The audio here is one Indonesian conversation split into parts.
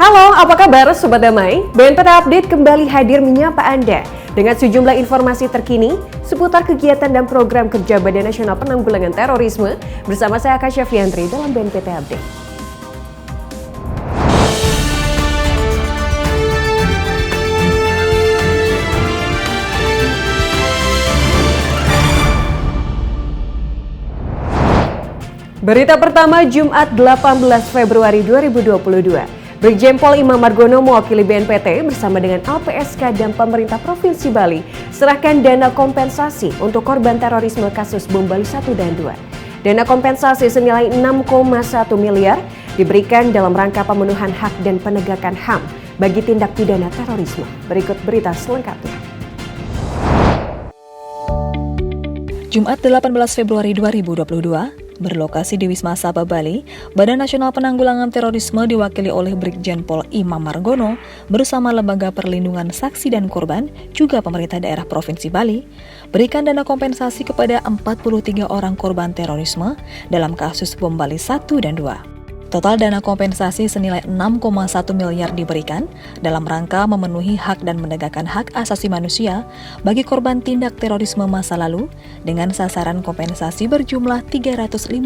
Halo, apa kabar Sobat Damai? BNPT Update kembali hadir menyapa Anda dengan sejumlah informasi terkini seputar kegiatan dan program kerja Badan Nasional Penanggulangan Terorisme bersama saya Akasha Fiandri dalam BNPT Update. Berita pertama Jumat 18 Februari 2022. Brigjen Pol Imam Margono mewakili BNPT bersama dengan LPSK dan pemerintah Provinsi Bali serahkan dana kompensasi untuk korban terorisme kasus bom Bali 1 dan 2. Dana kompensasi senilai 6,1 miliar diberikan dalam rangka pemenuhan hak dan penegakan HAM bagi tindak pidana terorisme. Berikut berita selengkapnya. Jumat 18 Februari 2022, berlokasi di Wisma Sabah Bali, Badan Nasional Penanggulangan Terorisme diwakili oleh Brigjen Pol Imam Margono bersama Lembaga Perlindungan Saksi dan Korban, juga pemerintah daerah Provinsi Bali, berikan dana kompensasi kepada 43 orang korban terorisme dalam kasus bom Bali 1 dan 2. Total dana kompensasi senilai 6,1 miliar diberikan dalam rangka memenuhi hak dan menegakkan hak asasi manusia bagi korban tindak terorisme masa lalu dengan sasaran kompensasi berjumlah 357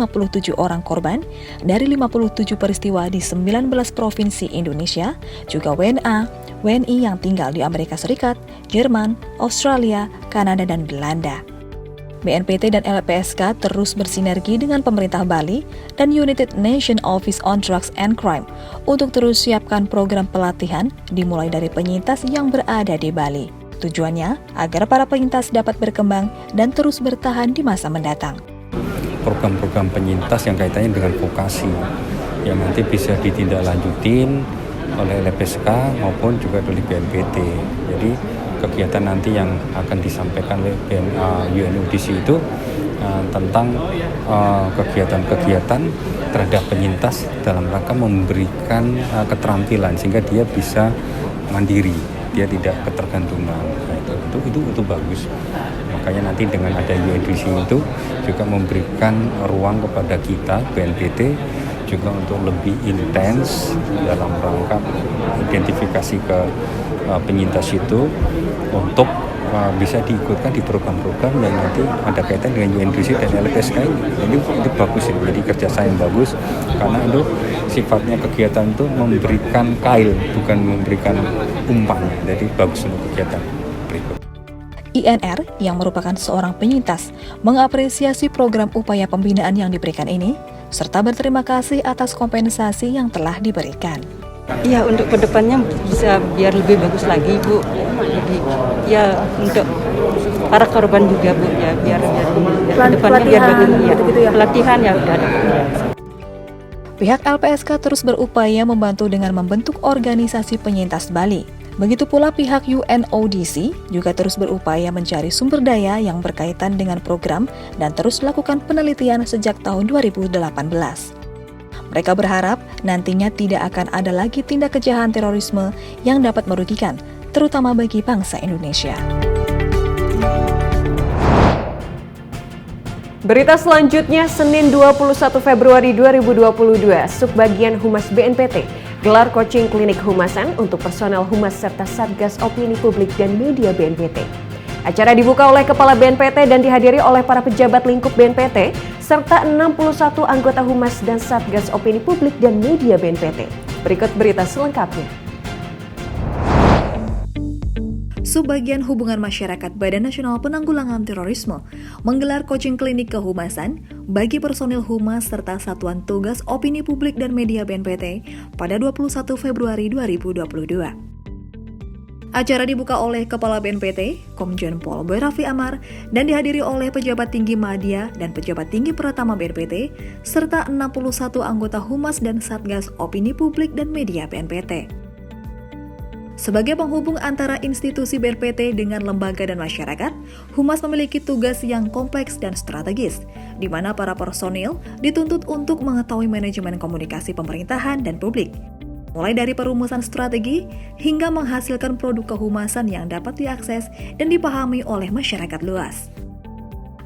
orang korban dari 57 peristiwa di 19 provinsi Indonesia, juga WNA, WNI yang tinggal di Amerika Serikat, Jerman, Australia, Kanada, dan Belanda. BNPT dan LPSK terus bersinergi dengan pemerintah Bali dan United Nations Office on Drugs and Crime untuk terus siapkan program pelatihan dimulai dari penyintas yang berada di Bali. Tujuannya agar para penyintas dapat berkembang dan terus bertahan di masa mendatang. Program-program penyintas yang kaitannya dengan vokasi yang nanti bisa ditindaklanjutin oleh LPSK maupun juga oleh BNPT. Jadi kegiatan nanti yang akan disampaikan oleh UNODC itu tentang kegiatan-kegiatan terhadap penyintas dalam rangka memberikan keterampilan sehingga dia bisa mandiri, dia tidak ketergantungan. Itu bagus. Makanya nanti dengan ada UNODC itu juga memberikan ruang kepada kita BNPT juga untuk lebih intens dalam rangka identifikasi ke penyintas itu untuk bisa diikutkan di program-program yang nanti ada kaitan dengan UNODC dan LPSK ini. Itu bagus ya, jadi kerjasama yang bagus karena itu sifatnya kegiatan itu memberikan kail bukan memberikan umpan, jadi bagus untuk kegiatan berikut. INR yang merupakan seorang penyintas mengapresiasi program upaya pembinaan yang diberikan ini serta berterima kasih atas kompensasi yang telah diberikan. Ya, untuk kedepannya bisa biar lebih bagus lagi, Bu. Jadi ya untuk para korban juga, Bu, ya biar kedepannya biar bagus ya. Pelatihan ya udah ada. Pihak LPSK terus berupaya membantu dengan membentuk organisasi penyintas Bali. Begitu pula pihak UNODC juga terus berupaya mencari sumber daya yang berkaitan dengan program dan terus lakukan penelitian sejak tahun 2018. Mereka berharap nantinya tidak akan ada lagi tindak kejahatan terorisme yang dapat merugikan, terutama bagi bangsa Indonesia. Berita selanjutnya, Senin 21 Februari 2022, Subbagian Humas BNPT gelar coaching klinik humasan untuk personel humas serta Satgas Opini Publik dan Media BNPT. Acara dibuka oleh Kepala BNPT dan dihadiri oleh para pejabat lingkup BNPT serta 61 anggota humas dan Satgas Opini Publik dan Media BNPT. Berikut berita selengkapnya. Subbagian Hubungan Masyarakat Badan Nasional Penanggulangan Terorisme menggelar coaching klinik kehumasan bagi personil humas serta Satuan Tugas Opini Publik dan Media BNPT pada 21 Februari 2022. Acara dibuka oleh Kepala BNPT, Komjen Pol Boy Raffi Amar, dan dihadiri oleh pejabat tinggi Madya dan pejabat tinggi Pratama BNPT, serta 61 anggota Humas dan Satgas Opini Publik dan Media BNPT. Sebagai penghubung antara institusi BNPT dengan lembaga dan masyarakat, Humas memiliki tugas yang kompleks dan strategis, di mana para personil dituntut untuk mengetahui manajemen komunikasi pemerintahan dan publik, mulai dari perumusan strategi hingga menghasilkan produk kehumasan yang dapat diakses dan dipahami oleh masyarakat luas.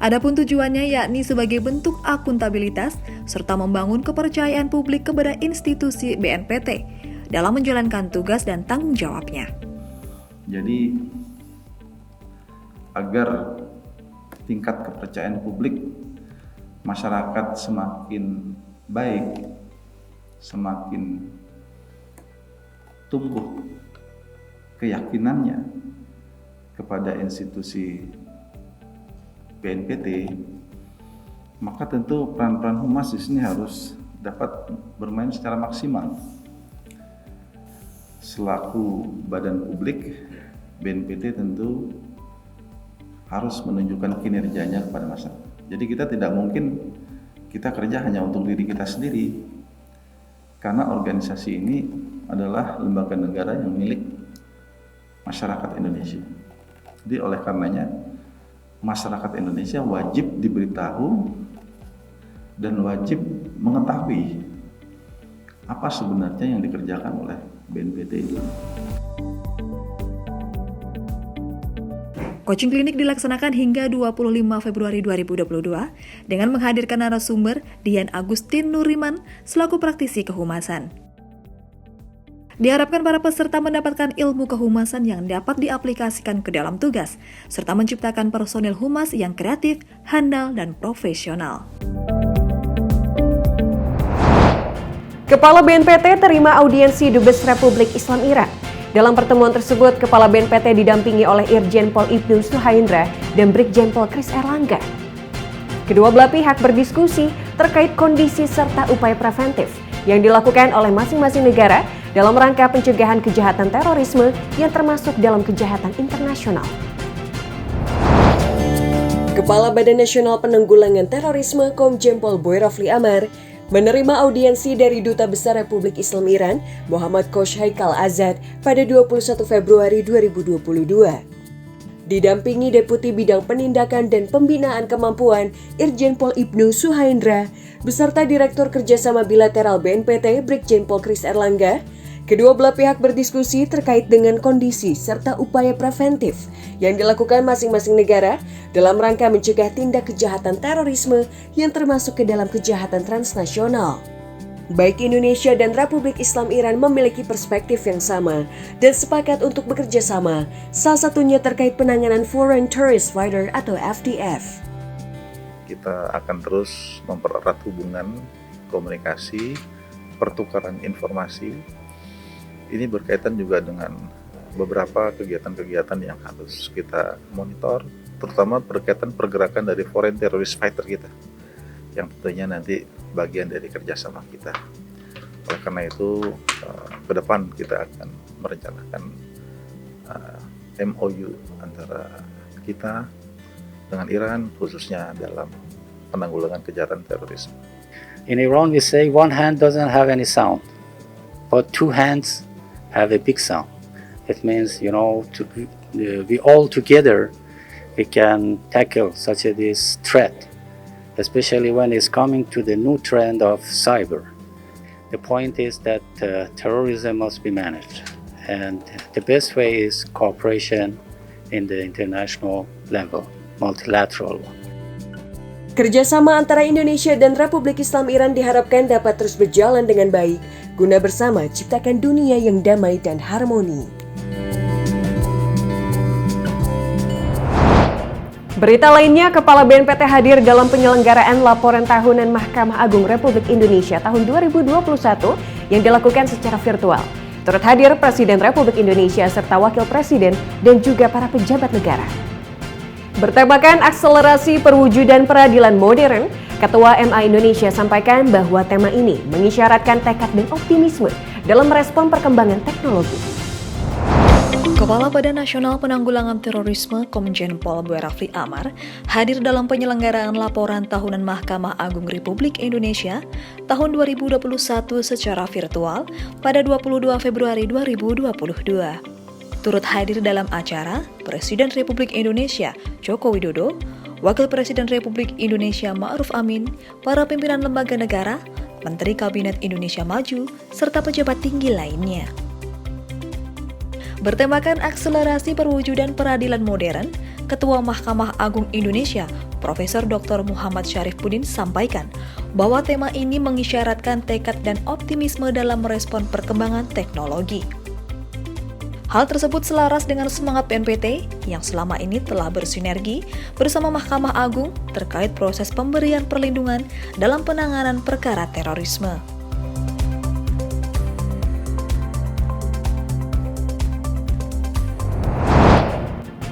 Adapun tujuannya yakni sebagai bentuk akuntabilitas serta membangun kepercayaan publik kepada institusi BNPT dalam menjalankan tugas dan tanggung jawabnya. Jadi agar tingkat kepercayaan publik masyarakat semakin baik, semakin tumbuh keyakinannya kepada institusi BNPT, maka tentu peran-peran humas di sini harus dapat bermain secara maksimal. Selaku badan publik, BNPT tentu harus menunjukkan kinerjanya kepada masyarakat. Jadi kita tidak mungkin kita kerja hanya untuk diri kita sendiri, karena organisasi ini adalah lembaga negara yang milik masyarakat Indonesia. Jadi oleh karenanya masyarakat Indonesia wajib diberitahu dan wajib mengetahui apa sebenarnya yang dikerjakan oleh BNPT itu. Coaching klinik dilaksanakan hingga 25 Februari 2022 dengan menghadirkan narasumber Dian Agustin Nuriman selaku praktisi kehumasan. Diharapkan para peserta mendapatkan ilmu kehumasan yang dapat diaplikasikan ke dalam tugas, serta menciptakan personil humas yang kreatif, handal, dan profesional. Kepala BNPT terima audiensi Dubes Republik Islam Iran. Dalam pertemuan tersebut, Kepala BNPT didampingi oleh Irjen Pol Ibnu Suhaindra dan Brigjen Pol Kris Erlangga. Kedua belah pihak berdiskusi terkait kondisi serta upaya preventif yang dilakukan oleh masing-masing negara dalam rangka pencegahan kejahatan terorisme yang termasuk dalam kejahatan internasional. Kepala Badan Nasional Penanggulangan Terorisme Komjen Pol Boy Rafli Amar menerima audiensi dari Duta Besar Republik Islam Iran Muhammad Khosh Haikal Azad pada 21 Februari 2022. Didampingi Deputi Bidang Penindakan dan Pembinaan Kemampuan Irjen Pol Ibnu Suhaindra beserta Direktur Kerjasama Bilateral BNPT Brigjen Pol Kris Erlangga, kedua belah pihak berdiskusi terkait dengan kondisi serta upaya preventif yang dilakukan masing-masing negara dalam rangka mencegah tindak kejahatan terorisme yang termasuk ke dalam kejahatan transnasional. Baik Indonesia dan Republik Islam Iran memiliki perspektif yang sama dan sepakat untuk bekerja sama, salah satunya terkait penanganan Foreign Tourist Fighter atau FTF. Kita akan terus mempererat hubungan, komunikasi, pertukaran informasi. Ini berkaitan juga dengan beberapa kegiatan-kegiatan yang harus kita monitor, terutama berkaitan pergerakan dari Foreign Terrorist Fighter kita, yang tentunya nanti bagian dari kerjasama kita. Oleh karena itu, ke depan kita akan merencanakan MOU antara kita dengan Iran, khususnya dalam penanggulangan kejahatan terorisme. In Iran, we say one hand doesn't have any sound, but two hands have a big sound. It means, we all together, we can tackle such this threat, especially when it's coming to the new trend of cyber. The point is that terrorism must be managed, and the best way is cooperation in the international level, multilateral one. Kerjasama antara Indonesia dan Republik Islam Iran diharapkan dapat terus berjalan dengan baik, guna bersama ciptakan dunia yang damai dan harmoni. Berita lainnya, Kepala BNPT hadir dalam penyelenggaraan laporan tahunan Mahkamah Agung Republik Indonesia tahun 2021 yang dilakukan secara virtual. Turut hadir Presiden Republik Indonesia serta Wakil Presiden dan juga para pejabat negara. Bertemakan akselerasi perwujudan peradilan modern, Ketua MA Indonesia sampaikan bahwa tema ini mengisyaratkan tekad dan optimisme dalam merespon perkembangan teknologi. Kepala Badan Nasional Penanggulangan Terorisme Komjen Pol Boy Rafli Amar hadir dalam penyelenggaraan laporan tahunan Mahkamah Agung Republik Indonesia tahun 2021 secara virtual pada 22 Februari 2022. Turut hadir dalam acara Presiden Republik Indonesia Joko Widodo, Wakil Presiden Republik Indonesia Ma'ruf Amin, para pimpinan lembaga negara, Menteri Kabinet Indonesia Maju, serta pejabat tinggi lainnya. Bertemakan akselerasi perwujudan peradilan modern, Ketua Mahkamah Agung Indonesia, Profesor Dr. Muhammad Syarifudin sampaikan bahwa tema ini mengisyaratkan tekad dan optimisme dalam merespon perkembangan teknologi. Hal tersebut selaras dengan semangat BNPT yang selama ini telah bersinergi bersama Mahkamah Agung terkait proses pemberian perlindungan dalam penanganan perkara terorisme.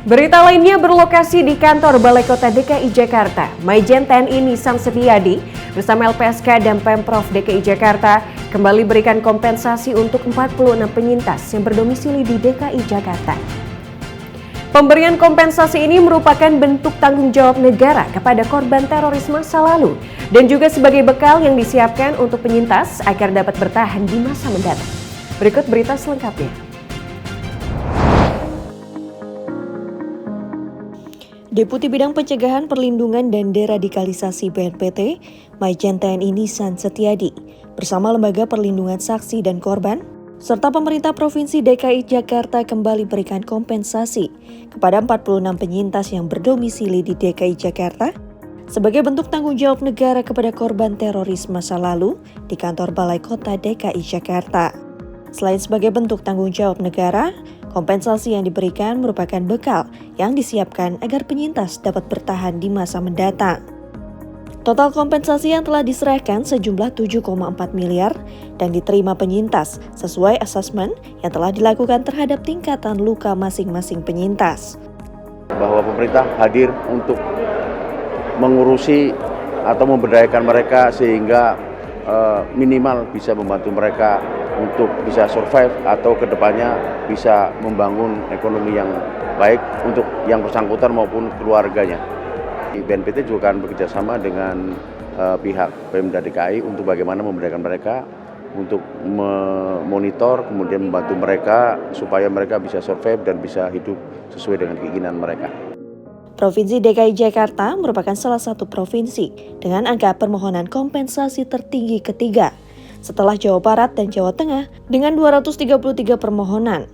Berita lainnya berlokasi di kantor Balai Kota DKI Jakarta. Maijen TNI Nisan Setiadi bersama LPSK dan Pemprov DKI Jakarta kembali berikan kompensasi untuk 46 penyintas yang berdomisili di DKI Jakarta. Pemberian kompensasi ini merupakan bentuk tanggung jawab negara kepada korban terorisme masa lalu dan juga sebagai bekal yang disiapkan untuk penyintas agar dapat bertahan di masa mendatang. Berikut berita selengkapnya. Deputi Bidang Pencegahan Perlindungan dan Deradikalisasi BNPT, Maijen TNI Nisan Setiadi, bersama Lembaga Perlindungan Saksi dan Korban, serta pemerintah Provinsi DKI Jakarta kembali berikan kompensasi kepada 46 penyintas yang berdomisili di DKI Jakarta sebagai bentuk tanggung jawab negara kepada korban terorisme masa lalu di kantor Balai Kota DKI Jakarta. Selain sebagai bentuk tanggung jawab negara, kompensasi yang diberikan merupakan bekal yang disiapkan agar penyintas dapat bertahan di masa mendatang. Total kompensasi yang telah diserahkan sejumlah 7,4 miliar dan diterima penyintas sesuai asesmen yang telah dilakukan terhadap tingkatan luka masing-masing penyintas. Bahwa pemerintah hadir untuk mengurusi atau memberdayakan mereka sehingga minimal bisa membantu mereka untuk bisa survive atau kedepannya bisa membangun ekonomi yang baik untuk yang bersangkutan maupun keluarganya. BNPT juga akan bekerjasama dengan pihak Pemda DKI untuk bagaimana memberdayakan mereka, untuk memonitor, kemudian membantu mereka supaya mereka bisa survive dan bisa hidup sesuai dengan keinginan mereka. Provinsi DKI Jakarta merupakan salah satu provinsi dengan angka permohonan kompensasi tertinggi ketiga, setelah Jawa Barat dan Jawa Tengah dengan 233 permohonan.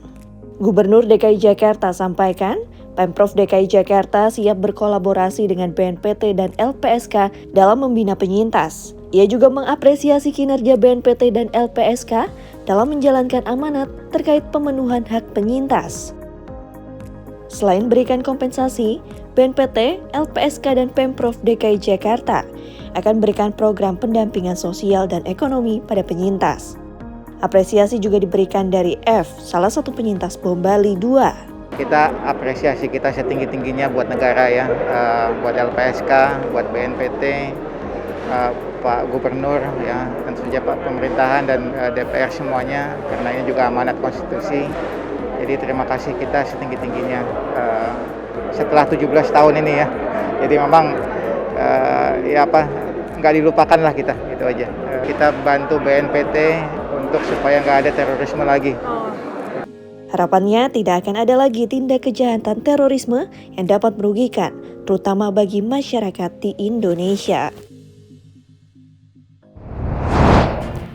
Gubernur DKI Jakarta sampaikan, Pemprov DKI Jakarta siap berkolaborasi dengan BNPT dan LPSK dalam membina penyintas. Ia juga mengapresiasi kinerja BNPT dan LPSK dalam menjalankan amanat terkait pemenuhan hak penyintas. Selain berikan kompensasi, BNPT, LPSK, dan Pemprov DKI Jakarta akan berikan program pendampingan sosial dan ekonomi pada penyintas. Apresiasi juga diberikan dari F, salah satu penyintas bom Bali 2. Kita apresiasi kita setinggi-tingginya buat negara ya, buat LPSK, buat BNPT, Pak Gubernur ya, tentu saja Pak Pemerintahan dan DPR semuanya, karena ini juga amanat konstitusi. Jadi terima kasih kita setinggi-tingginya setelah 17 tahun ini ya. Jadi memang nggak dilupakan lah kita, gitu aja. Kita bantu BNPT untuk supaya nggak ada terorisme lagi. Harapannya tidak akan ada lagi tindak kejahatan terorisme yang dapat merugikan, terutama bagi masyarakat di Indonesia.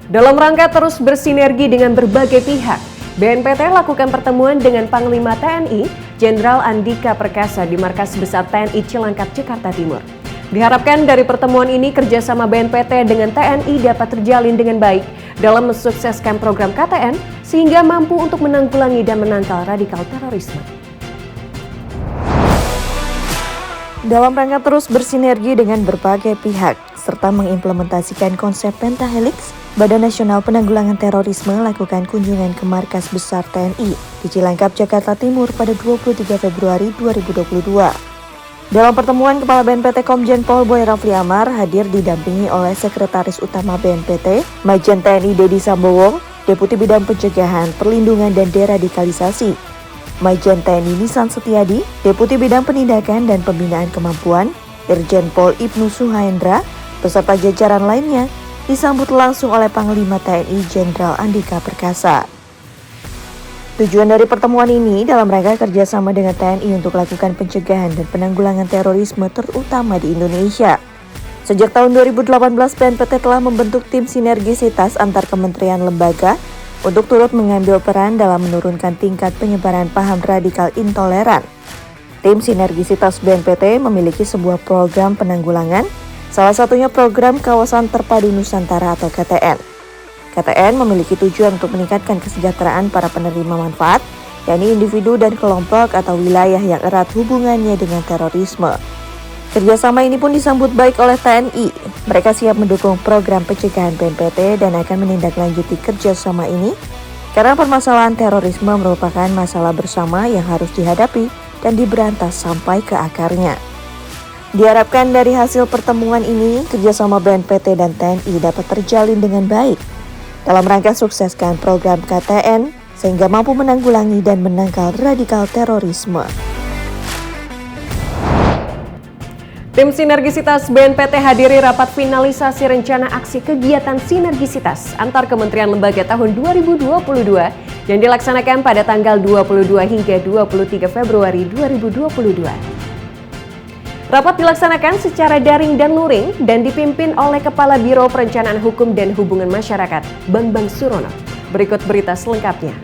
Dalam rangka terus bersinergi dengan berbagai pihak, BNPT lakukan pertemuan dengan Panglima TNI, Jenderal Andika Perkasa di Markas Besar TNI Cilangkap, Jakarta Timur. Diharapkan dari pertemuan ini kerjasama BNPT dengan TNI dapat terjalin dengan baik dalam mensukseskan program KTN sehingga mampu untuk menanggulangi dan menangkal radikal terorisme. Dalam rangka terus bersinergi dengan berbagai pihak serta mengimplementasikan konsep Pentahelix, Badan Nasional Penanggulangan Terorisme lakukan kunjungan ke Markas Besar TNI di Cilangkap, Jakarta Timur pada 23 Februari 2022. Dalam pertemuan, Kepala BNPT Komjen Pol Boy Rafli Amar hadir didampingi oleh Sekretaris Utama BNPT, Maijen TNI Dedi Sambowo, Deputi Bidang Pencegahan, Perlindungan dan Deradikalisasi, Maijen TNI Nisan Setiadi, Deputi Bidang Penindakan dan Pembinaan Kemampuan, Irjen Pol Ibnu Suhaendra, beserta jajaran lainnya, disambut langsung oleh Panglima TNI Jenderal Andika Perkasa. Tujuan dari pertemuan ini dalam rangka kerjasama dengan TNI untuk lakukan pencegahan dan penanggulangan terorisme terutama di Indonesia. Sejak tahun 2018, BNPT telah membentuk tim sinergisitas antar kementerian lembaga untuk turut mengambil peran dalam menurunkan tingkat penyebaran paham radikal intoleran. Tim Sinergisitas BNPT memiliki sebuah program penanggulangan, salah satunya program Kawasan Terpadu Nusantara atau KTN. KTN memiliki tujuan untuk meningkatkan kesejahteraan para penerima manfaat, yakni individu dan kelompok atau wilayah yang erat hubungannya dengan terorisme. Kerjasama ini pun disambut baik oleh TNI. Mereka siap mendukung program pencegahan BNPT dan akan menindaklanjuti kerjasama ini karena permasalahan terorisme merupakan masalah bersama yang harus dihadapi dan diberantas sampai ke akarnya. Diharapkan dari hasil pertemuan ini, kerjasama BNPT dan TNI dapat terjalin dengan baik dalam rangka sukseskan program KTN sehingga mampu menanggulangi dan menangkal radikal terorisme. Tim Sinergisitas BNPT hadiri rapat finalisasi rencana aksi kegiatan sinergisitas antar kementerian lembaga tahun 2022 yang dilaksanakan pada tanggal 22 hingga 23 Februari 2022. Rapat dilaksanakan secara daring dan luring dan dipimpin oleh Kepala Biro Perencanaan Hukum dan Hubungan Masyarakat, Bambang Surono. Berikut berita selengkapnya.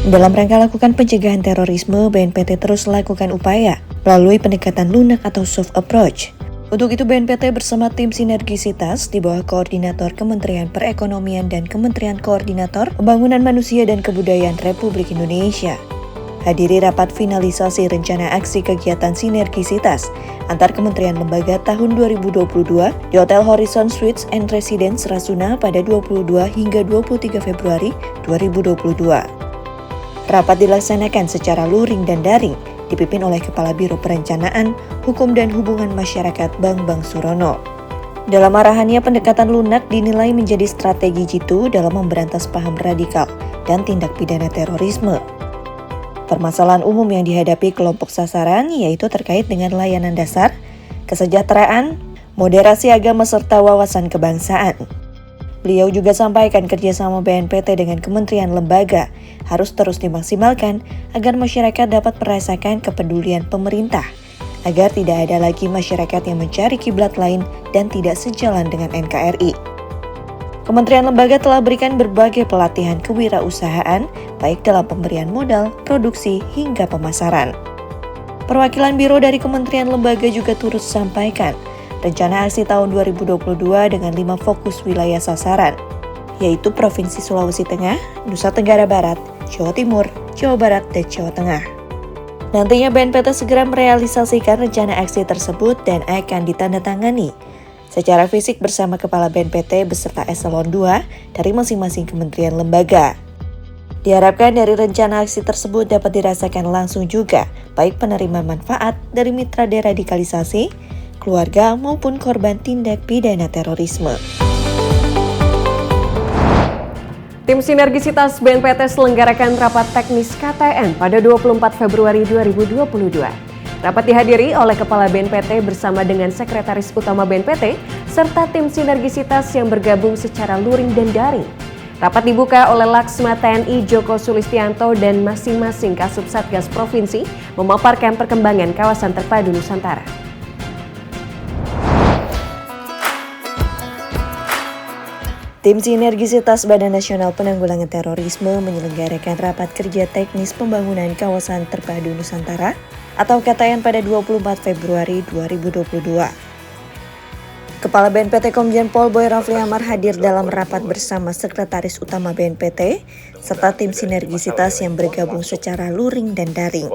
Dalam rangka lakukan pencegahan terorisme, BNPT terus lakukan upaya melalui pendekatan lunak atau soft approach. Untuk itu BNPT bersama tim sinergisitas di bawah Koordinator Kementerian Perekonomian dan Kementerian Koordinator Pembangunan Manusia dan Kebudayaan Republik Indonesia hadiri rapat finalisasi rencana aksi kegiatan sinergisitas antar kementerian lembaga tahun 2022 di Hotel Horizon Suites and Residence Rasuna pada 22 hingga 23 Februari 2022. Rapat dilaksanakan secara luring dan daring, dipimpin oleh Kepala Biro Perencanaan, Hukum dan Hubungan Masyarakat Bambang Surono. Dalam arahannya, pendekatan lunak dinilai menjadi strategi jitu dalam memberantas paham radikal dan tindak pidana terorisme. Permasalahan umum yang dihadapi kelompok sasaran yaitu terkait dengan layanan dasar, kesejahteraan, moderasi agama serta wawasan kebangsaan. Beliau juga sampaikan kerjasama BNPT dengan kementerian lembaga harus terus dimaksimalkan agar masyarakat dapat merasakan kepedulian pemerintah, agar tidak ada lagi masyarakat yang mencari kiblat lain dan tidak sejalan dengan NKRI. Kementerian lembaga telah berikan berbagai pelatihan kewirausahaan, baik dalam pemberian modal, produksi, hingga pemasaran. Perwakilan biro dari kementerian lembaga juga turut sampaikan rencana aksi tahun 2022 dengan 5 fokus wilayah sasaran, yaitu Provinsi Sulawesi Tengah, Nusa Tenggara Barat, Jawa Timur, Jawa Barat, dan Jawa Tengah. Nantinya BNPT segera merealisasikan rencana aksi tersebut dan akan ditandatangani secara fisik bersama Kepala BNPT beserta Eselon 2 dari masing-masing kementerian lembaga. Diharapkan dari rencana aksi tersebut dapat dirasakan langsung juga, baik penerima manfaat dari mitra deradikalisasi, keluarga maupun korban tindak pidana terorisme. Tim Sinergisitas BNPT selenggarakan rapat teknis KTN pada 24 Februari 2022. Rapat dihadiri oleh Kepala BNPT bersama dengan Sekretaris Utama BNPT serta tim sinergisitas yang bergabung secara luring dan daring. Rapat dibuka oleh Laksma TNI Joko Sulistianto dan masing-masing Kasub Satgas Provinsi memaparkan perkembangan kawasan terpadu Nusantara. Tim Sinergisitas Badan Nasional Penanggulangan Terorisme menyelenggarakan rapat kerja teknis pembangunan kawasan terpadu Nusantara atau KTN pada 24 Februari 2022. Kepala BNPT Komjen Pol Boy Rafli Amar hadir dalam rapat bersama Sekretaris Utama BNPT serta tim sinergisitas yang bergabung secara luring dan daring.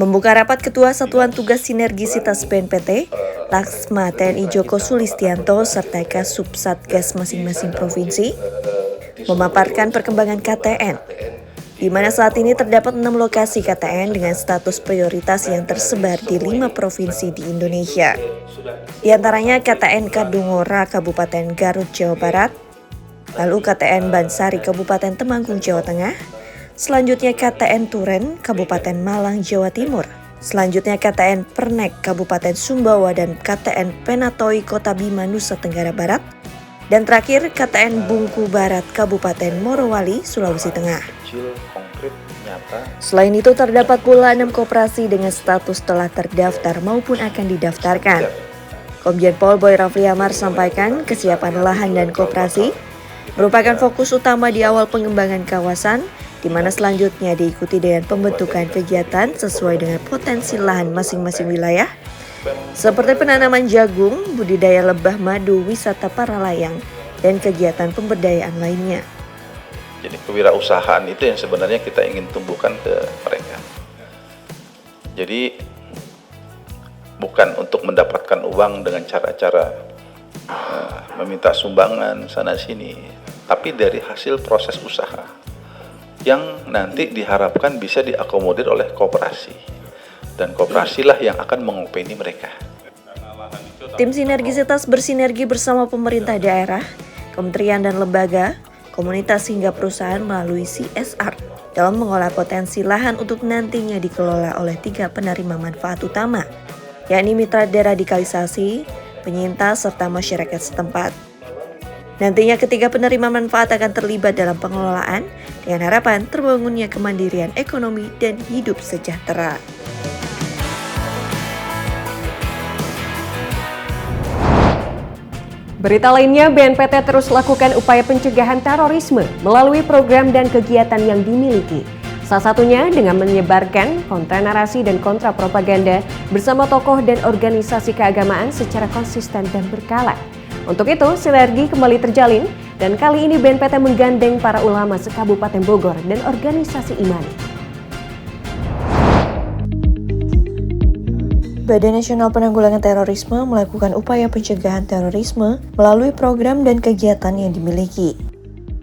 Membuka rapat Ketua Satuan Tugas Sinergisitas BNPT, Laksma TNI Joko Sulistianto serta Kasub Satgas masing-masing provinsi memaparkan perkembangan KTN, di mana saat ini terdapat 6 lokasi KTN dengan status prioritas yang tersebar di 5 provinsi di Indonesia. Di antaranya KTN Kadungora Kabupaten Garut, Jawa Barat, lalu KTN Bansari Kabupaten Temanggung, Jawa Tengah, selanjutnya KTN Turen Kabupaten Malang, Jawa Timur, selanjutnya KTN Pernek Kabupaten Sumbawa dan KTN Penatoi Kota Bima, Nusa Tenggara Barat, dan terakhir KTN Bungku Barat Kabupaten Morowali, Sulawesi Tengah. Selain itu terdapat pula 6 koperasi dengan status telah terdaftar maupun akan didaftarkan. Komjen Pol Boy Rafli Amar sampaikan kesiapan lahan dan koperasi merupakan fokus utama di awal pengembangan kawasan di mana selanjutnya diikuti dengan pembentukan kegiatan sesuai dengan potensi lahan masing-masing wilayah, seperti penanaman jagung, budidaya lebah madu, wisata para layang, dan kegiatan pemberdayaan lainnya. Jadi kewirausahaan itu yang sebenarnya kita ingin tumbuhkan ke mereka. Jadi bukan untuk mendapatkan uang dengan cara-cara meminta sumbangan sana-sini, tapi dari hasil proses usaha yang nanti diharapkan bisa diakomodir oleh koperasi. Dan koperasilah yang akan mengopeni mereka. Tim sinergisitas bersinergi bersama pemerintah daerah, kementerian dan lembaga, komunitas hingga perusahaan melalui CSR dalam mengolah potensi lahan untuk nantinya dikelola oleh 3 penerima manfaat utama, yakni mitra deradikalisasi, penyintas, serta masyarakat setempat. Nantinya ketiga penerima manfaat akan terlibat dalam pengelolaan dengan harapan terbangunnya kemandirian ekonomi dan hidup sejahtera. Berita lainnya, BNPT terus lakukan upaya pencegahan terorisme melalui program dan kegiatan yang dimiliki. Salah satunya dengan menyebarkan kontra narasi dan kontra propaganda bersama tokoh dan organisasi keagamaan secara konsisten dan berkala. Untuk itu, sinergi kembali terjalin dan kali ini BNPT menggandeng para ulama se-Kabupaten Bogor dan organisasi imani. Badan Nasional Penanggulangan Terorisme melakukan upaya pencegahan terorisme melalui program dan kegiatan yang dimiliki.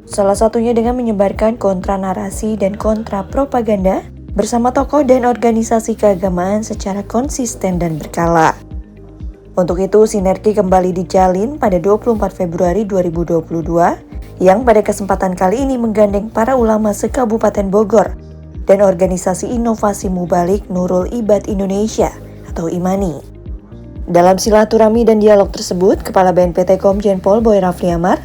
Salah satunya dengan menyebarkan kontra narasi dan kontra propaganda bersama tokoh dan organisasi keagamaan secara konsisten dan berkala. Untuk itu, sinergi kembali dijalin pada 24 Februari 2022 yang pada kesempatan kali ini menggandeng para ulama se-Kabupaten Bogor dan organisasi inovasi mubalik Nurul Ibad Indonesia atau Imani. Dalam silaturahmi dan dialog tersebut, Kepala BNPT Komjen Pol Boy Rafli Amar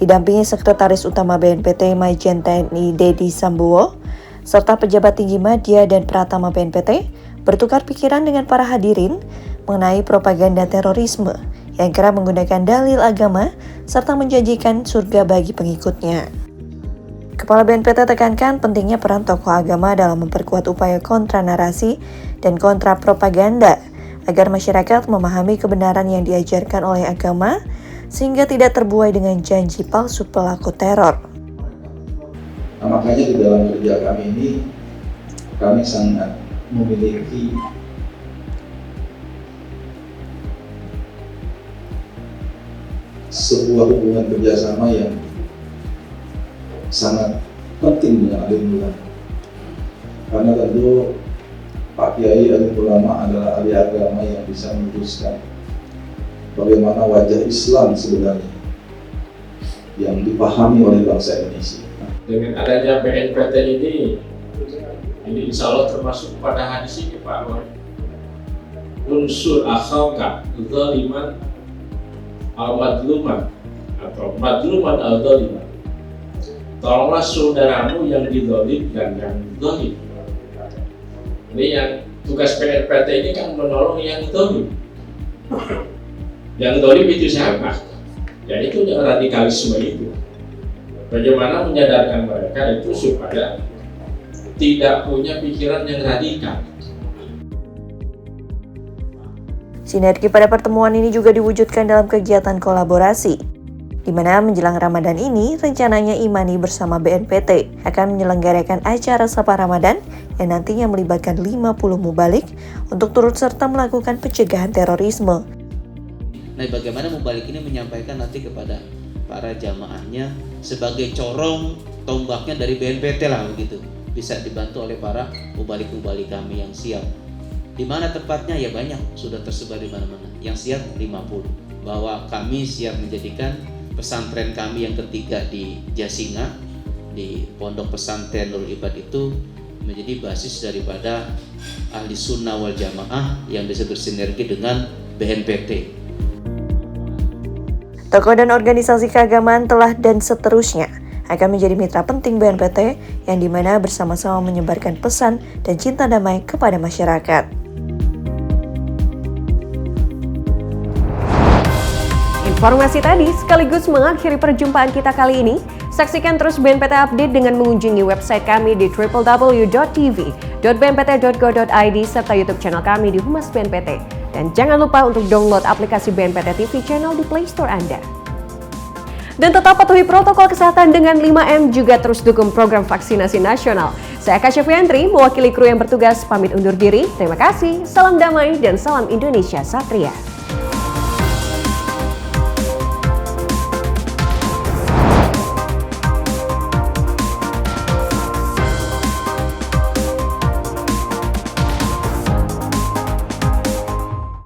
didampingi Sekretaris Utama BNPT Majen TNI Dedi Sambowo serta pejabat tinggi media dan pratama BNPT bertukar pikiran dengan para hadirin mengenai propaganda terorisme yang kerap menggunakan dalil agama serta menjanjikan surga bagi pengikutnya. Kepala BNPT tekankan pentingnya peran tokoh agama dalam memperkuat upaya kontra narasi dan kontra propaganda agar masyarakat memahami kebenaran yang diajarkan oleh agama sehingga tidak terbuai dengan janji palsu pelaku teror. Nah, makanya di dalam kerja kami ini kami sangat memiliki sebuah hubungan kerjasama yang sangat penting dengan alim ulama, karena tentu Pak Kiai alim ulama adalah ahli agama yang bisa memutuskan bagaimana wajah Islam sebenarnya yang dipahami oleh bangsa Indonesia. Dengan adanya BNPT ini insya Allah termasuk pada hadis ini Pak Boy. Unsur akhawka zaliman al-madluman atau madluman al-zaliman. Tolonglah saudaramu yang dizalim dan yang zalim. Ini yang tugas BNPT ini kan menolong yang zalim. Yang zalim itu siapa? Ya itu radikalisme itu. Bagaimana menyadarkan mereka itu supaya tidak punya pikiran yang radikal. Sinergi pada pertemuan ini juga diwujudkan dalam kegiatan kolaborasi, di mana menjelang Ramadan ini rencananya Imani bersama BNPT akan menyelenggarakan acara Sapa Ramadan yang nantinya melibatkan 50 mubalik untuk turut serta melakukan pencegahan terorisme. Nah, bagaimana mubalik ini menyampaikan nanti kepada para jamaahnya sebagai corong tombaknya dari BNPT lah begitu. Bisa dibantu oleh para mubalik-mubalik kami yang siap. Di mana tempatnya? Ya banyak, sudah tersebar di mana-mana. Yang siap 50. Bahwa kami siap menjadikan pesantren kami yang ketiga di Jasinga, di Pondok Pesantren Nurul Ibad itu menjadi basis daripada ahli sunnah wal jamaah yang bisa bersinergi dengan BNPT. Tokoh dan organisasi keagamaan telah dan seterusnya akan menjadi mitra penting BNPT yang dimana bersama-sama menyebarkan pesan dan cinta damai kepada masyarakat. Informasi tadi sekaligus mengakhiri perjumpaan kita kali ini. Saksikan terus BNPT Update dengan mengunjungi website kami di www.tv.bnpt.go.id serta YouTube channel kami di Humas BNPT. Dan jangan lupa untuk download aplikasi BNPT TV Channel di Play Store Anda. Dan tetap patuhi protokol kesehatan dengan 5M, juga terus dukung program vaksinasi nasional. Saya Kasya Fiantri, mewakili kru yang bertugas, pamit undur diri. Terima kasih, salam damai, dan salam Indonesia Satria.